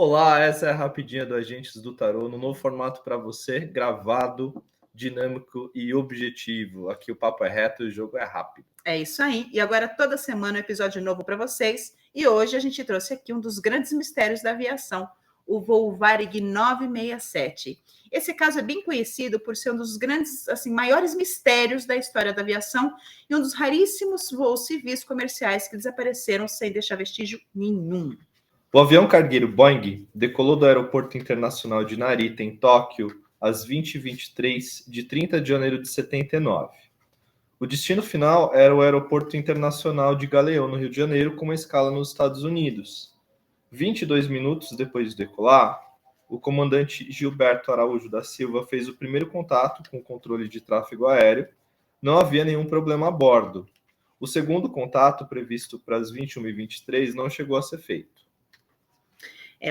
Olá, essa é a rapidinha do Agentes do Tarô, no novo formato para você, gravado, dinâmico e objetivo. Aqui o papo é reto e o jogo é rápido. É isso aí. E agora toda semana um episódio novo para vocês. E hoje a gente trouxe aqui um dos grandes mistérios da aviação, o voo Varig 967. Esse caso é bem conhecido por ser um dos grandes, maiores mistérios da história da aviação e um dos raríssimos voos civis comerciais que desapareceram sem deixar vestígio nenhum. O avião cargueiro Boeing decolou do Aeroporto Internacional de Narita, em Tóquio, às 20h23 de 30 de janeiro de 79. O destino final era o Aeroporto Internacional de Galeão, no Rio de Janeiro, com uma escala nos Estados Unidos. 22 minutos depois de decolar, o comandante Gilberto Araújo da Silva fez o primeiro contato com o controle de tráfego aéreo. Não havia nenhum problema a bordo. O segundo contato, previsto para as 21h23, não chegou a ser feito.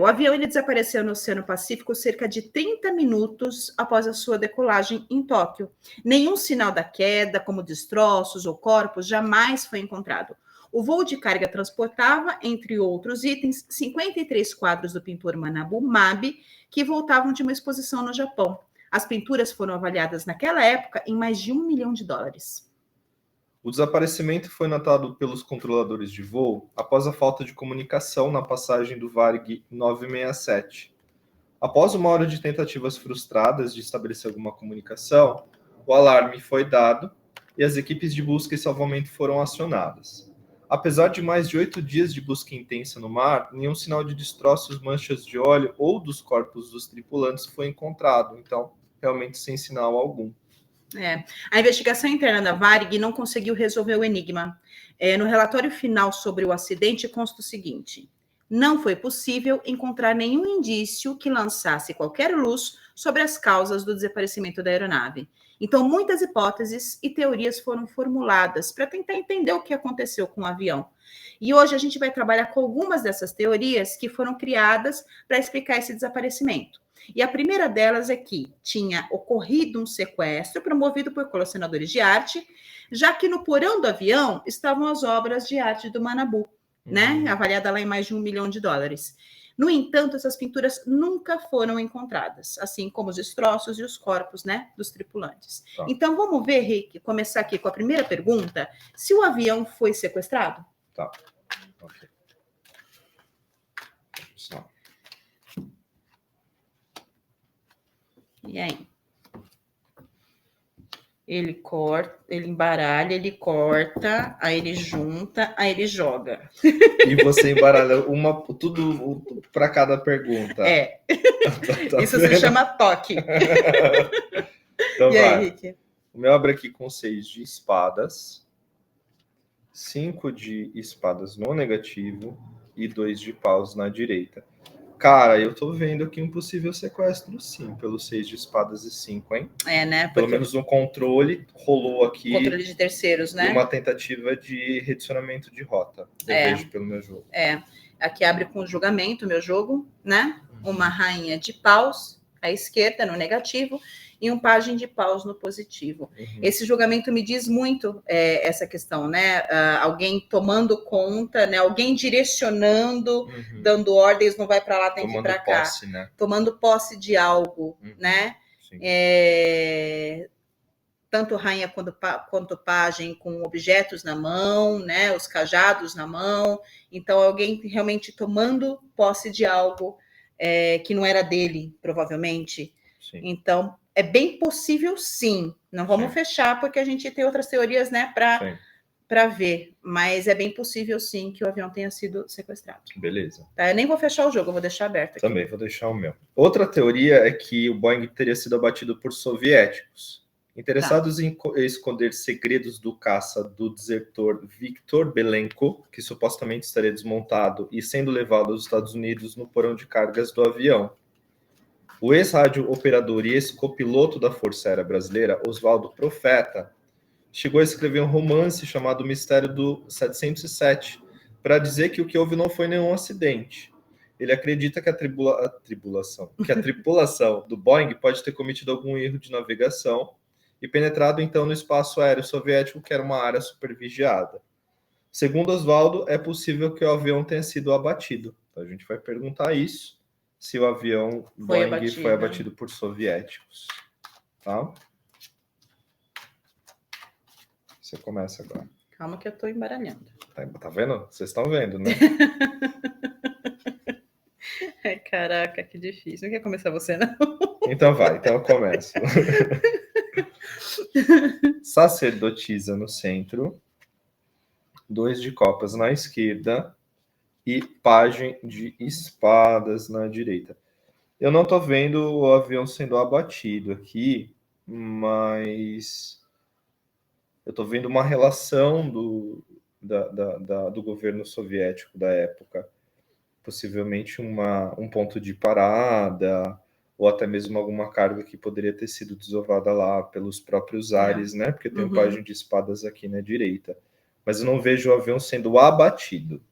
O avião ele desapareceu no Oceano Pacífico cerca de 30 minutos após a sua decolagem em Tóquio. Nenhum sinal da queda, como destroços ou corpos, jamais foi encontrado. O voo de carga transportava, entre outros itens, 53 quadros do pintor Manabu Mabe, que voltavam de uma exposição no Japão. As pinturas foram avaliadas naquela época em mais de $1 milhão. O desaparecimento foi notado pelos controladores de voo após a falta de comunicação na passagem do Varig 967. Após uma hora de tentativas frustradas de estabelecer alguma comunicação, o alarme foi dado e as equipes de busca e salvamento foram acionadas. Apesar de mais de 8 dias de busca intensa no mar, nenhum sinal de destroços, manchas de óleo ou dos corpos dos tripulantes foi encontrado, então, realmente sem sinal algum. A investigação interna da Varig não conseguiu resolver o enigma. No relatório final sobre o acidente consta o seguinte: não foi possível encontrar nenhum indício que lançasse qualquer luz sobre as causas do desaparecimento da aeronave. Então, muitas hipóteses e teorias foram formuladas para tentar entender o que aconteceu com o avião. E hoje a gente vai trabalhar com algumas dessas teorias que foram criadas para explicar esse desaparecimento. E a primeira delas é que tinha ocorrido um sequestro promovido por colecionadores de arte, já que no porão do avião estavam as obras de arte do Manabu, avaliada lá em mais de $1 milhão. No entanto, essas pinturas nunca foram encontradas, assim como os destroços e os corpos, dos tripulantes. Tá. Então, vamos ver, Rick, começar aqui com a primeira pergunta: se o avião foi sequestrado? Tá. Ok. Só. E aí? Ele corta, ele embaralha, ele corta, aí ele junta, aí ele joga. E você embaralha tudo para cada pergunta. Tá Isso se chama toque. Então e aí, Rick? O meu abre aqui com 6 de espadas, 5 de espadas no negativo e 2 de paus na direita. Cara, eu tô vendo aqui um possível sequestro, sim, pelo 6 de espadas e 5, hein? Pelo menos um controle rolou aqui. Controle de terceiros, né? Uma tentativa de redicionamento de rota. Eu vejo pelo meu jogo. Aqui abre com o julgamento, meu jogo, né? Uma rainha de paus à esquerda, no negativo, e um pajem de paus no positivo. Esse julgamento me diz muito essa questão, né? Alguém tomando conta, né? Alguém direcionando, dando ordens, não vai para lá, tem que ir para cá. Posse, né? Tomando posse de algo, né? Tanto rainha quanto pajem com objetos na mão, né? Os cajados na mão. Então, alguém realmente tomando posse de algo que não era dele, provavelmente. Sim. Então, é bem possível, sim. Não vamos fechar, porque a gente tem outras teorias, né, para ver. Mas é bem possível, sim, que o avião tenha sido sequestrado. Beleza. Eu nem vou fechar o jogo, eu vou deixar aberto aqui. Também vou deixar o meu. Outra teoria é que o Boeing teria sido abatido por soviéticos, interessados em esconder segredos do caça do desertor Viktor Belenko, que supostamente estaria desmontado e sendo levado aos Estados Unidos no porão de cargas do avião. O ex-rádio operador e ex-copiloto da Força Aérea Brasileira, Oswaldo Profeta, chegou a escrever um romance chamado Mistério do 707, para dizer que o que houve não foi nenhum acidente. Ele acredita que a tripulação do Boeing pode ter cometido algum erro de navegação e penetrado então no espaço aéreo soviético, que era uma área supervigiada. Segundo Oswaldo, é possível que o avião tenha sido abatido. Então a gente vai perguntar isso. se o avião Boeing foi abatido por soviéticos. Tá? Você começa agora. Calma que eu tô embaralhando. Tá vendo? Vocês estão vendo, né? Ai, caraca, que difícil. Não quer começar você, não? Então vai, então eu começo. Sacerdotisa no centro, 2 de copas na esquerda e pajem de espadas na direita. Eu não tô vendo o avião sendo abatido aqui, mas eu tô vendo uma relação do governo soviético da época. Possivelmente um ponto de parada, ou até mesmo alguma carga que poderia ter sido desovada lá pelos próprios ares, né? Porque tem um pajem de espadas aqui na direita. Mas eu não vejo o avião sendo abatido.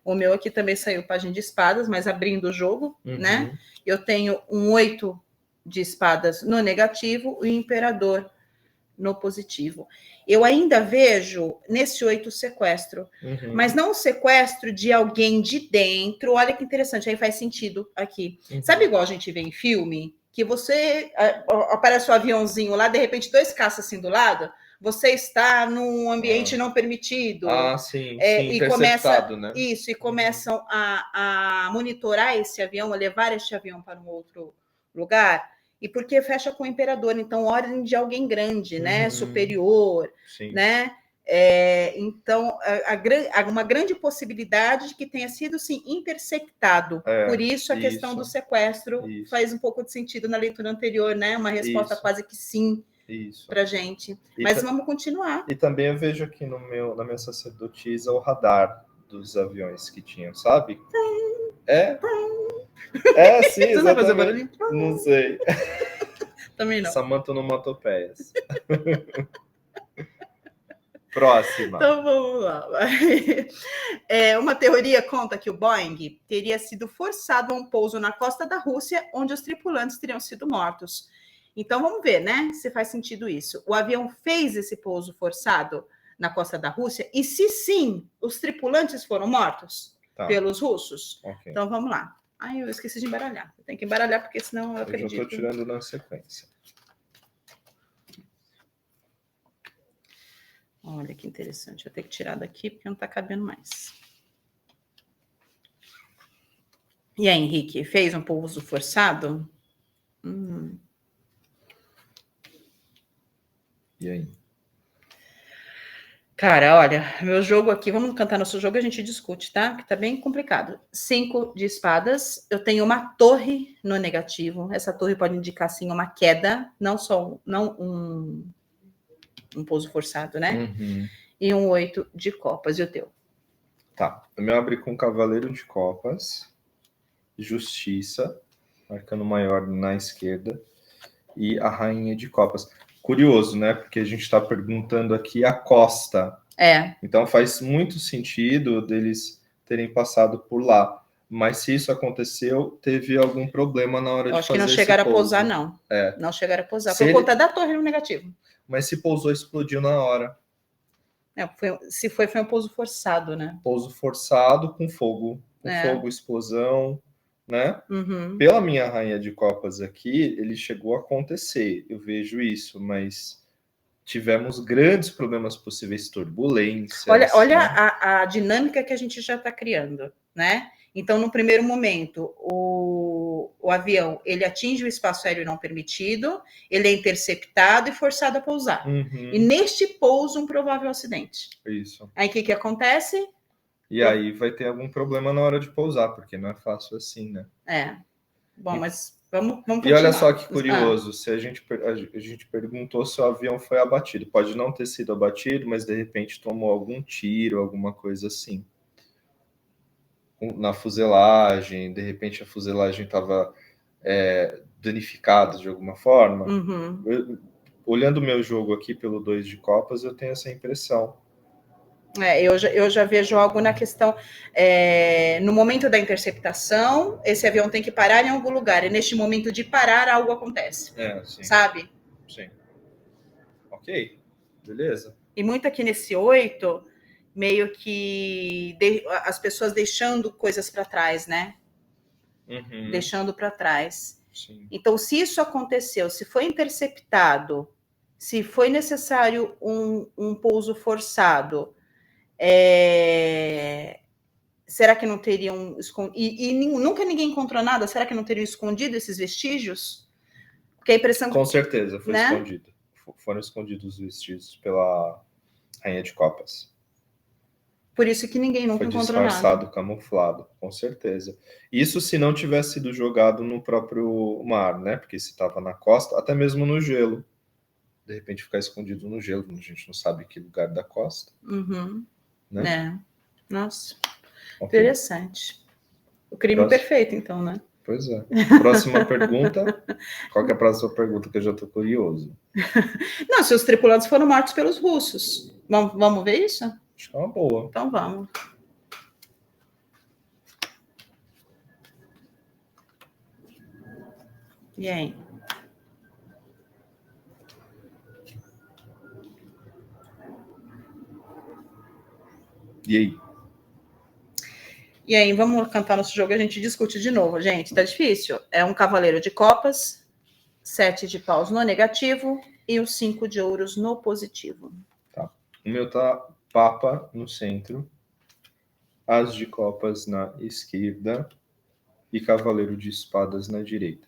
O meu aqui também saiu pajem de espadas, mas abrindo o jogo, né? Eu tenho um 8 de espadas no negativo e o imperador no positivo. Eu ainda vejo nesse 8 o sequestro, mas não o sequestro de alguém de dentro. Olha que interessante, aí faz sentido aqui. Sabe igual a gente vê em filme? Que você aparece o aviãozinho lá, de repente 2 caças assim do lado, você está num ambiente não permitido. Sim, e começa, né? Isso, e começam a monitorar esse avião, a levar este avião para um outro lugar. E porque fecha com o imperador, então ordem de alguém grande, né, superior, né? Então, uma grande possibilidade de que tenha sido, sim, interceptado. Por isso, a questão do sequestro faz um pouco de sentido na leitura anterior, né? Uma resposta quase que sim para a gente. Mas vamos continuar. E também eu vejo aqui na minha sacerdotisa o radar dos aviões que tinham, sabe? Sim, exatamente. Não sei. Também não. Samanta onomatopeias. Próxima. Então vamos lá. Uma teoria conta que o Boeing teria sido forçado a um pouso na costa da Rússia, onde os tripulantes teriam sido mortos. Então vamos ver, né? Se faz sentido isso. O avião fez esse pouso forçado na costa da Rússia? E se sim, os tripulantes foram mortos pelos russos? Okay. Então vamos lá. Eu esqueci de embaralhar. Tem que embaralhar, porque senão eu acredito. Eu já estou tirando na sequência. Olha que interessante. Eu tenho que tirar daqui, porque não está cabendo mais. E aí, Henrique, fez um pouso forçado? E aí? Cara, olha, meu jogo aqui, vamos cantar nosso jogo e a gente discute, tá? Que tá bem complicado. 5 de espadas, eu tenho uma torre no negativo. Essa torre pode indicar, sim, uma queda, não um pouso forçado, né? E um 8 de copas. E o teu? Tá, o meu abre com cavaleiro de copas, justiça, marcando maior na esquerda, e a rainha de copas. Curioso, né? Porque a gente está perguntando aqui a costa. Então faz muito sentido deles terem passado por lá. Mas se isso aconteceu, teve algum problema na hora de fazer esse pouso. Acho que não chegaram a pousar, não. Não chegaram a pousar. Por conta da torre no negativo. Mas se pousou, explodiu na hora. Se foi um pouso forçado, né? Pouso forçado com fogo. Fogo, explosão, né? Pela minha rainha de copas aqui, ele chegou a acontecer. Eu vejo isso, mas tivemos grandes problemas possíveis, turbulências. Olha né? a dinâmica que a gente já está criando, né? Então, no primeiro momento, o avião ele atinge o espaço aéreo não permitido, ele é interceptado e forçado a pousar. E neste pouso, um provável acidente. Isso. Aí o que acontece? E aí vai ter algum problema na hora de pousar, porque não é fácil assim, né? Bom, mas vamos continuar. E olha só que curioso, se a gente perguntou se o avião foi abatido. Pode não ter sido abatido, mas de repente tomou algum tiro, alguma coisa assim. Na fuselagem, de repente a fuselagem estava danificada de alguma forma. Olhando o meu jogo aqui pelo 2 de copas, eu tenho essa impressão. Eu já vejo algo na questão, no momento da interceptação, esse avião tem que parar em algum lugar, e neste momento de parar, algo acontece. Sim. Sabe? Sim. Ok, beleza. E muito aqui nesse 8, meio que as pessoas deixando coisas para trás, né? deixando para trás. Sim. Então, se isso aconteceu, se foi interceptado, se foi necessário um pouso forçado, será que não teriam escondido? E nunca ninguém encontrou nada? Será que não teriam escondido esses vestígios? Porque a impressão... Com certeza, foi né? escondido. Foram escondidos os vestígios pela Rainha de Copas. Por isso que ninguém nunca encontrou nada. Foi disfarçado, camuflado, com certeza. Isso se não tivesse sido jogado no próprio mar, né? Porque se estava na costa, até mesmo no gelo. De repente ficar escondido no gelo, a gente não sabe que lugar da costa. Né? Nossa, Okay. Interessante. O crime perfeito, então, né? Pois é. Próxima pergunta. Qual que é a próxima pergunta que eu já estou curioso? Não, se os tripulantes foram mortos pelos russos. Vamos ver isso? Acho que é uma boa. Então vamos. E aí? E aí? E aí, vamos cantar nosso jogo e a gente discute de novo, gente. Tá difícil? É um cavaleiro de copas, 7 de paus no negativo e os 5 de ouros no positivo. Tá. O meu tá papa no centro, as de copas na esquerda e cavaleiro de espadas na direita.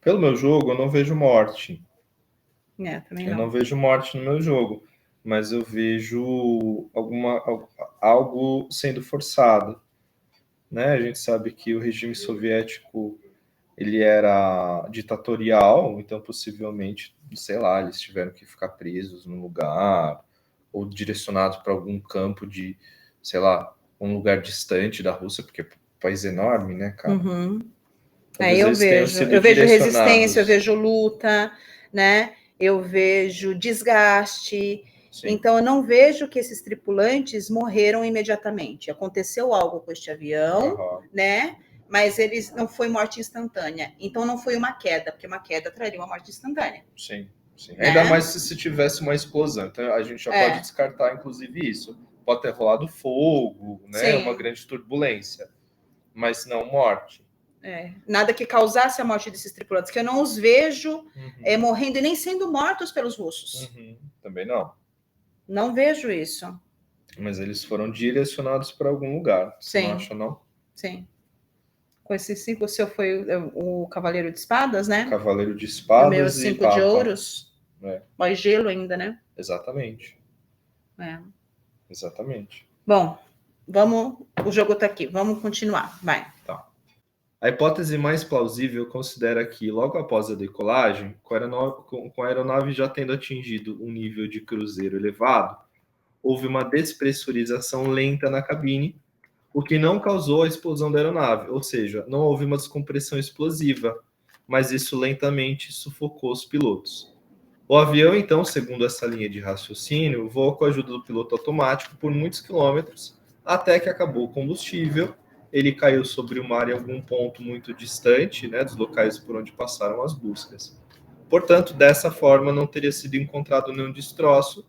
Pelo meu jogo, eu não vejo morte. Também não. Eu não vejo morte no meu jogo, mas eu vejo algo sendo forçado. Né? A gente sabe que o regime soviético ele era ditatorial, então possivelmente, sei lá, eles tiveram que ficar presos num lugar ou direcionados para algum campo de, sei lá, um lugar distante da Rússia, porque é um país enorme, né, cara? Aí eu vejo resistência, eu vejo luta, né? Eu vejo desgaste. Sim. Então, eu não vejo que esses tripulantes morreram imediatamente. Aconteceu algo com este avião, né? Mas eles não foi morte instantânea. Então, não foi uma queda, porque uma queda traria uma morte instantânea. Sim, sim. Né? Ainda mais se tivesse uma explosão. Então, a gente já pode descartar, inclusive, isso. Pode ter rolado fogo, né? Uma grande turbulência. Mas não morte. Nada que causasse a morte desses tripulantes, que eu não os vejo morrendo e nem sendo mortos pelos russos. Também não. Não vejo isso. Mas eles foram direcionados para algum lugar. Você não acha, não? Sim. Com esses 5, o seu foi o cavaleiro de espadas, né? Cavaleiro de espadas. O meu 5 de ouros. Mais gelo ainda, né? Exatamente. Exatamente. Bom, vamos. O jogo tá aqui. Vamos continuar. Vai. Tá. A hipótese mais plausível considera que, logo após a decolagem, com a aeronave já tendo atingido um nível de cruzeiro elevado, houve uma despressurização lenta na cabine, o que não causou a explosão da aeronave, ou seja, não houve uma descompressão explosiva, mas isso lentamente sufocou os pilotos. O avião, então, segundo essa linha de raciocínio, voou com a ajuda do piloto automático por muitos quilômetros, até que acabou o combustível. Ele caiu sobre o mar em algum ponto muito distante, né, dos locais por onde passaram as buscas. Portanto, dessa forma, não teria sido encontrado nenhum destroço,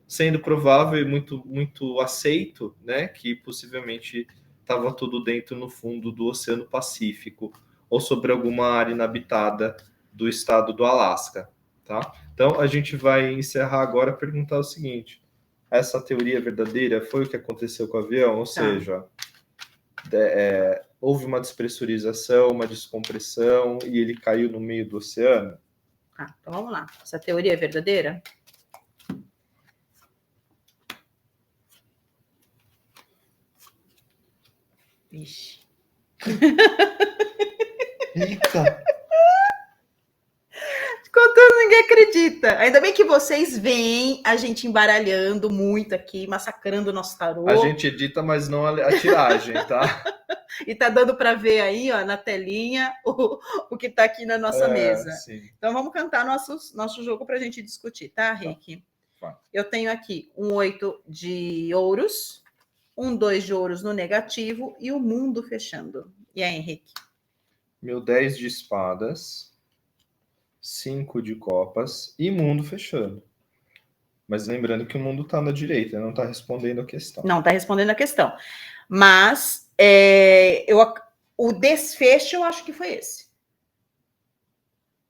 sendo provável e muito aceito, né, que possivelmente estava tudo dentro no fundo do Oceano Pacífico ou sobre alguma área inabitada do estado do Alasca. Tá? Então, a gente vai encerrar agora perguntar o seguinte: essa teoria é verdadeira? Foi o que aconteceu com o avião? Ou seja, houve uma despressurização, uma descompressão e ele caiu no meio do oceano? Então vamos lá. Essa teoria é verdadeira? Ixi. Eita! Contando, ninguém acredita. Ainda bem que vocês veem a gente embaralhando muito aqui, massacrando o nosso tarô. A gente edita, mas não a tiragem, tá? E tá dando para ver aí, ó, na telinha, o que tá aqui na nossa mesa. Sim. Então vamos cantar nosso jogo para a gente discutir, tá, Rick? Tá. Eu tenho aqui um 8 de ouros, um 2 de ouros no negativo e o mundo fechando. E aí, Henrique? Meu 10 de espadas, 5 de copas e mundo fechando. Mas lembrando que o mundo está na direita, não está respondendo a questão. Não está respondendo a questão. Mas O desfecho, eu acho que foi esse.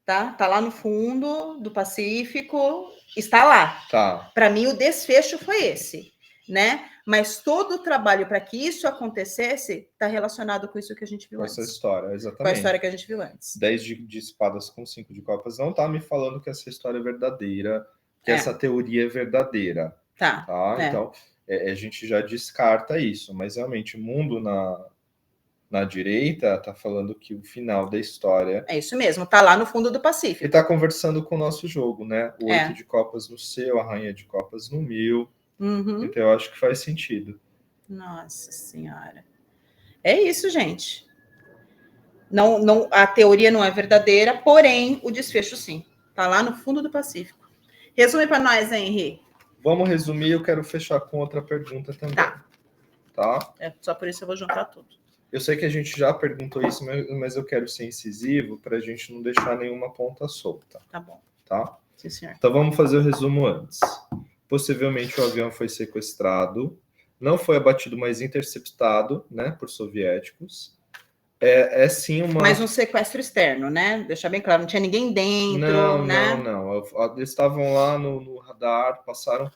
Tá lá no fundo do Pacífico, está lá. Tá. Para mim, o desfecho foi esse, né? Mas todo o trabalho para que isso acontecesse está relacionado com isso que a gente viu Com antes. essa história, exatamente. Com a história que a gente viu antes. 10 de espadas com 5 de copas não tá me falando que essa história é verdadeira, que essa teoria é verdadeira. Tá. Então, a gente já descarta isso, mas realmente o mundo na direita tá falando que o final da história... É isso mesmo, tá lá no fundo do Pacífico. E tá conversando com o nosso jogo, né? O 8 de copas no seu, a rainha de copas no 1000. Uhum. Então eu acho que faz sentido. Nossa Senhora. É isso, gente. Não, a teoria não é verdadeira, porém o desfecho sim. Tá lá no fundo do Pacífico. Resume para nós, hein, Henri? Vamos resumir, eu quero fechar com outra pergunta também. Tá? Só por isso eu vou juntar tudo. Eu sei que a gente já perguntou isso, mas eu quero ser incisivo para a gente não deixar nenhuma ponta solta. Tá bom. Tá? Sim, senhor. Então vamos fazer o resumo antes. Possivelmente o avião foi sequestrado, não foi abatido, mas interceptado, né, por soviéticos. É sim uma... Mas um sequestro externo, né? Deixar bem claro, não tinha ninguém dentro, né? Não. Eles estavam lá no radar, passaram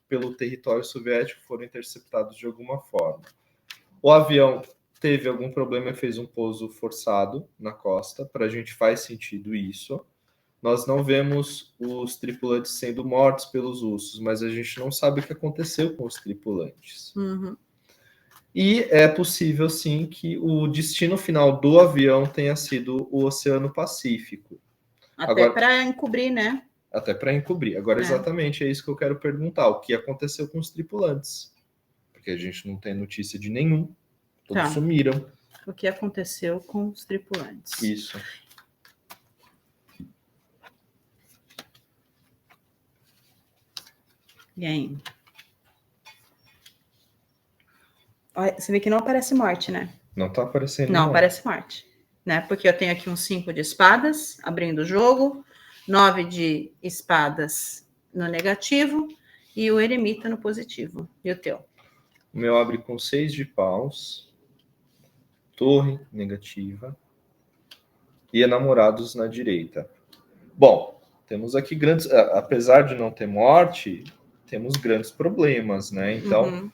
pelo território soviético, foram interceptados de alguma forma. O avião teve algum problema e fez um pouso forçado na costa. Para a gente faz sentido isso. Nós não vemos os tripulantes sendo mortos pelos russos, mas a gente não sabe o que aconteceu com os tripulantes. Uhum. E é possível, sim, que o destino final do avião tenha sido o Oceano Pacífico. Até para encobrir, né? Até para encobrir. Agora, exatamente, é isso que eu quero perguntar. O que aconteceu com os tripulantes? Porque a gente não tem notícia de nenhum. Todos sumiram. O que aconteceu com os tripulantes? Isso. E aí? Você vê que não aparece morte, né? Não tá aparecendo. Não aparece morte, né? Porque eu tenho aqui um 5 de espadas abrindo o jogo, 9 de espadas no negativo e o eremita no positivo. E o teu? O meu abre com 6 de paus, torre negativa e enamorados na direita. Bom, temos aqui grandes... Apesar de não ter morte, temos grandes problemas, né? Então,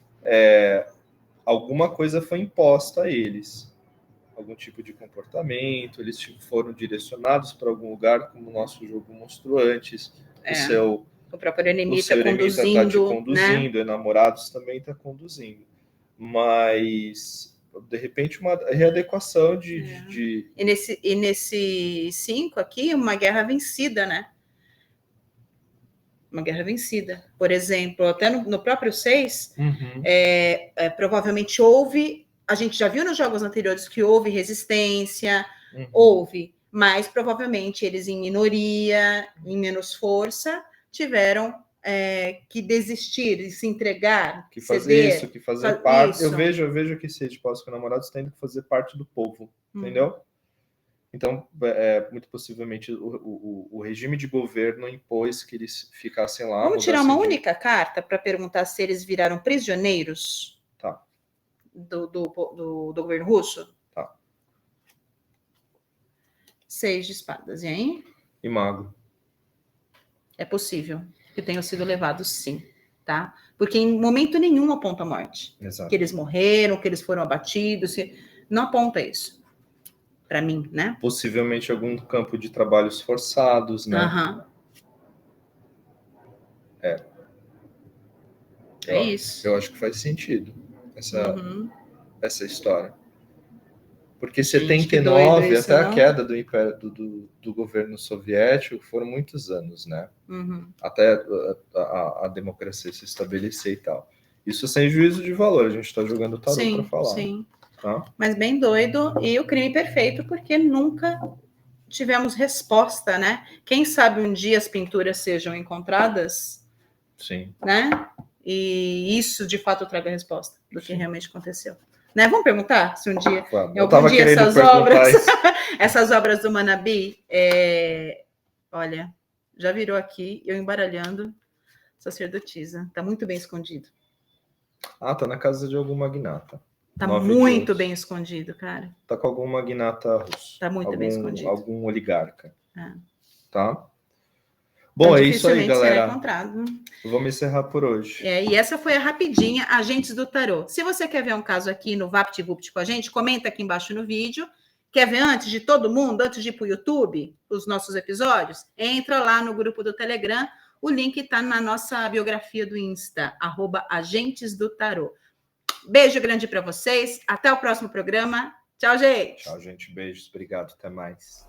alguma coisa foi imposta a eles. Algum tipo de comportamento, eles foram direcionados para algum lugar, como o nosso jogo mostrou antes. O próprio eremita conduzindo, tá te conduzindo, né? Enamorados também está conduzindo. Mas, de repente, uma readequação de... E nesse 5 aqui, uma guerra vencida, né? Uma guerra vencida. Por exemplo, até no próprio 6, provavelmente houve... A gente já viu nos jogos anteriores que houve resistência, houve, mas provavelmente eles em minoria, em menos força, tiveram que desistir, e se entregar, que fazer isso, que fazer parte. Eu vejo que esses tipos de namorados têm que fazer parte do povo, entendeu? Então, muito possivelmente, o regime de governo impôs que eles ficassem lá. Vamos tirar uma única carta para perguntar se eles viraram prisioneiros do governo russo? Tá. 6 de espadas, e aí? E mago. É possível que tenham sido levados, sim, tá? Porque em momento nenhum aponta a morte. Exato. Que eles morreram, que eles foram abatidos, não aponta isso. Para mim, né? Possivelmente algum campo de trabalhos forçados, né? É isso. Eu acho que faz sentido essa história. Porque 79, isso, até a queda do Império do governo soviético, foram muitos anos, né? Até a democracia se estabelecer e tal. Isso sem juízo de valor, a gente está jogando tarô para falar. Sim. Tá? Mas bem doido, e o crime perfeito, porque nunca tivemos resposta, né? Quem sabe um dia as pinturas sejam encontradas, sim, né? E isso de fato traga a resposta do que realmente aconteceu. Né? Vamos perguntar se um dia, algum dia essas obras do Manabi, olha, já virou aqui, eu embaralhando sacerdotisa, tá muito bem escondido. Tá na casa de algum magnata. Tá 9 de muito ouros. bem escondido, cara. Tá com algum magnata russo. Tá muito bem escondido. Algum oligarca. É. Tá? Bom, Então, é isso aí, dificilmente será galera. encontrado. Vamos encerrar por hoje. E essa foi a rapidinha Agentes do Tarô. Se você quer ver um caso aqui no VaptVupt com a gente, comenta aqui embaixo no vídeo. Quer ver antes de todo mundo, antes de ir para o YouTube, os nossos episódios? Entra lá no grupo do Telegram. O link está na nossa biografia do Insta, @Agentes do Tarô. Beijo grande para vocês. Até o próximo programa. Tchau, gente. Tchau, gente. Beijos. Obrigado. Até mais.